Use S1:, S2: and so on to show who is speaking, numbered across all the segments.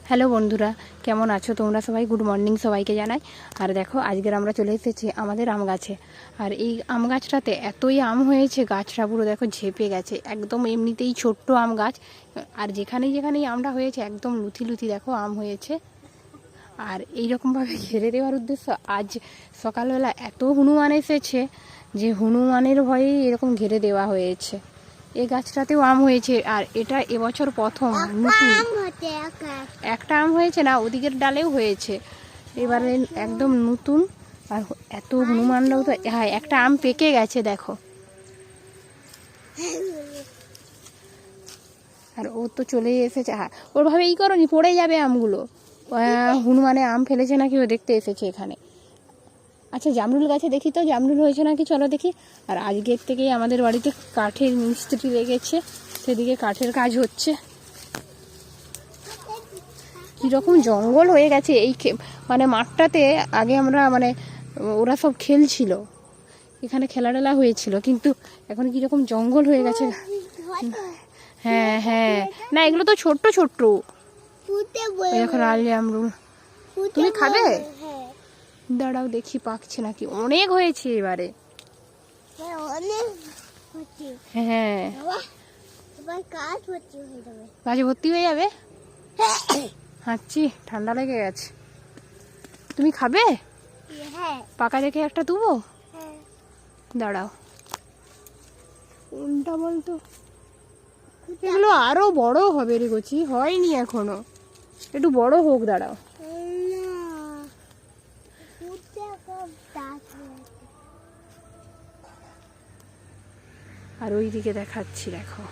S1: Hello বন্ধুরা, কেমন আছো তোমরা সবাই? গুড মর্নিং সবাইকে জানাই। আর দেখো, আজকের আমরা চলে এসেছি আমাদের আম গাছে। আর এই আম গাছটাতে এতই আম হয়েছে, গাছটা পুরো দেখো ঝেপে গেছে। একদম এমনিতেই ছোট্ট আম গাছ, আর যেখানেই যেখানেই আমটা হয়েছে একদম লুথি লুথি দেখো আম হয়েছে। আর এইরকমভাবে ঘিরে দেওয়ার উদ্দেশ্য, আজ সকালবেলা এত হনুমান এসেছে যে হনুমানের ভয়েই এরকম ঘিরে দেওয়া হয়েছে। এই গাছটাতেও আম হয়েছে, আর এটা এবছর প্রথম নতুন একটা আম হয়েছে, না ওদিকের ডালেও হয়েছে, এবারে একদম নতুন। আর এত হনুমানরাও তো, হ্যাঁ একটা আম পেকে গেছে দেখো। আর ও তো চলেই এসেছে, হ্যাঁ ওর ভাবে এই করনি, পড়ে যাবে আমগুলো। হনুমানে আম ফেলেছে নাকি ও দেখতে এসেছে এখানে। আচ্ছা জামরুল গাছে দেখি তো, জামরুল হয়েছে নাকি, চলো দেখি। আর আজকের থেকেই আমাদের বাড়িতে কাঠের মিস্ত্রি লেগেছে, সেদিকে কাঠের কাজ হচ্ছে। কীরকম জঙ্গল হয়ে গেছে এই মানে মাঠটাতে। আগে আমরা মানে ওরা সব খেলছিল, এখানে খেলাটেলা হয়েছিল, কিন্তু এখন কীরকম জঙ্গল হয়ে গেছে। হ্যাঁ হ্যাঁ, না এগুলো তো ছোট্ট ছোট্ট। এখন লাল জামরুল তুমি খাবে? দাঁড়াও দেখি পাকছে নাকি। অনেক হয়েছে এবারে, হ্যাঁ গাছে ভর্তি হয়ে যাবে। হাঁচি, ঠান্ডা লেগে গেছে। তুমি খাবে? পাকা দেখে একটা দেবো, দাঁড়াও। কোনটা বলতো? এগুলো আরো বড় হবে রে কচি, হয়নি এখনো, একটু বড় হোক, দাঁড়াও। আর ওই দিকে দেখাচ্ছি, দেখো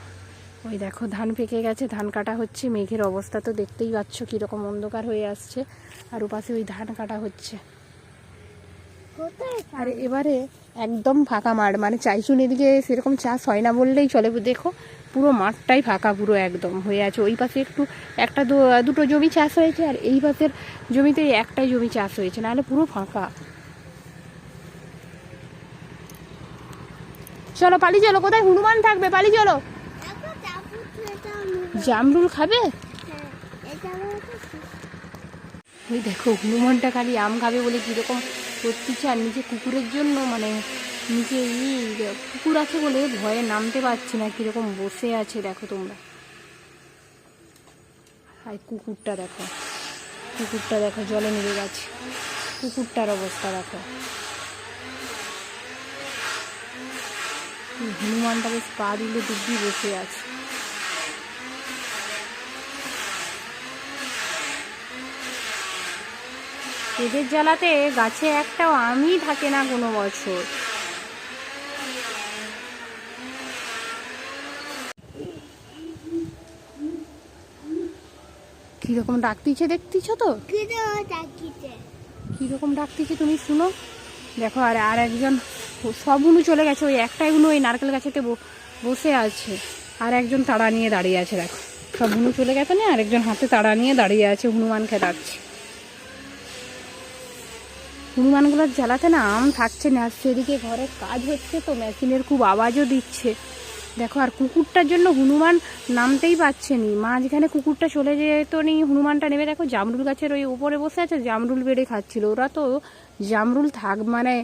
S1: ওই দেখো ধান পেকে গেছে, ধান কাটা হচ্ছে। মেঘের অবস্থা তো দেখতেই পাচ্ছ কিরকম অন্ধকার হয়ে আসছে, আর ওপাশে ওই ধান কাটা হচ্ছে। আর এবারে একদম ফাঁকা মাঠ, মানে চাইছুন এদিকে সেরকম চাষ হয় না বললেই চলে। দেখো পুরো মাঠটাই ফাঁকা, পুরো একদম হয়ে আছে। ওই পাশে একটু একটা দুটো জমি চাষ হয়েছে, আর এই পাশের জমিতে একটাই জমি চাষ হয়েছে, নাহলে পুরো ফাঁকা। চলো পালি চলো, কোথায় হনুমান থাকবে, পালি চলো। জামরুল খাবে? ওই দেখো হনুমানটা খালি আম খাবে বলে কীরকম করতেছে। আর নিচে কুকুরের জন্য, মানে নিচে কুকুর আছে বলে ভয়ে নামতে পারছি না, কীরকম বসে আছে দেখো তোমরা। আর কুকুরটা দেখো, কুকুরটা দেখো জলে নেমে গেছে, কুকুরটার অবস্থা দেখো। হনুমানটা বেশ পা দিলে দিব্যি বসে আছে। এদের জ্বালাতে গাছে একটাও আমই থাকে না কোনো বছর। কিরকম ডাকতিছে দেখতেছ তো, কিরকম ডাকতিছে তুমি শুনো, দেখো। আর একজন, সব উনু চলে গেছে, ওই একটাই উনু ওই নারকেল গাছেতে বসে আছে, আর একজন তাড়া নিয়ে দাঁড়িয়ে আছে দেখো। সব উনু চলে গেছে না, আরেকজন হাতে তাড়া নিয়ে দাঁড়িয়ে আছে, হনুমানকে ডাকছে। হনুমানগুলোর জ্বালাতে না আম থাকছে না। আর সেদিকে ঘরের কাজ হচ্ছে তো, মেশিনের খুব আওয়াজও দিচ্ছে দেখো। আর কুকুরটার জন্য হনুমান নামতেই পারছে নি। মাঝখানে কুকুরটা চলে যেত নি, হনুমানটা নেমে দেখো জামরুল গাছের ওই উপরে বসে আছে, জামরুল বেড়ে খাচ্ছিল। ওরা তো জামরুল মানে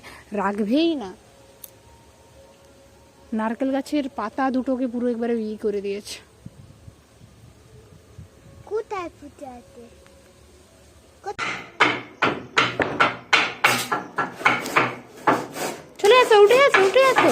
S1: রাখবেই না। নারকেল গাছের পাতা দুটোকে পুরো একবারে করে দিয়েছে। কোথায় ফুটে আছে? চলে আসো, উঠে আসো, উঠে আসো।